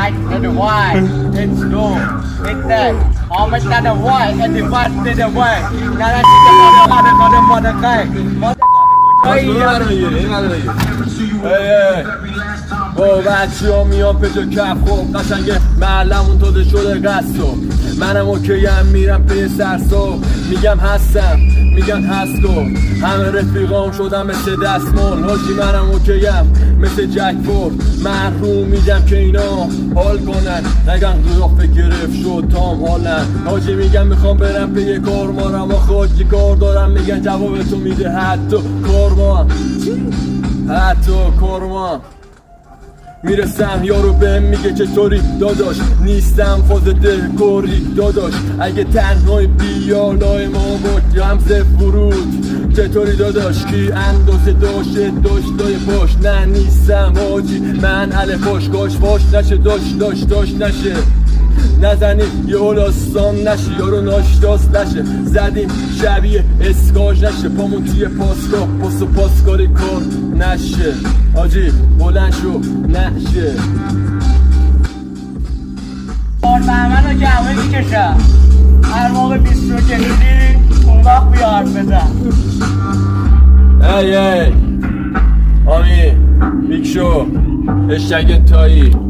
X to the Y. It's no. It's that. How much that the Y and the Y to the Y. Now that's the mother guy. با بچه ها میان پجا کف خوب قشنگه معلمون تاده شده قصد منم اوکیم میرم پی سرسو میگم هستم میگن هست کن همه رفیقام شدم مثل دستمال حاجی منم اوکیم مثل جک فورد من رو میدم که اینا حال کنن نگن قیافه گرفت شد تام حالن حاجی میگم میخوام برم پی کارمانم و خودی کار دارم میگن جواب تو میده حتی کارمان حتی کارمان میرسم یارو بهم میگه چطوری داداش نیستم فاز دهکاری داداش اگه تنهای بیالای ما بود رمز فرود چطوری داداش کی اندازه داشتای پاش نه نیستم حاجی من الفاش کاش فاش نشه داشت نشه نزنی یه هلاستان نشه یارو ناشتاس نشه زدیم شبیه اسکاش نشه پامون توی پاسگاه پاسکاری کار نشه آجی بلند شو نشه کار بهمن رو جمعه میکشه هر موقع 20 رو کشیدی اون وقت بیا حرف بزن ای آمی بیکشو اشتگه تایی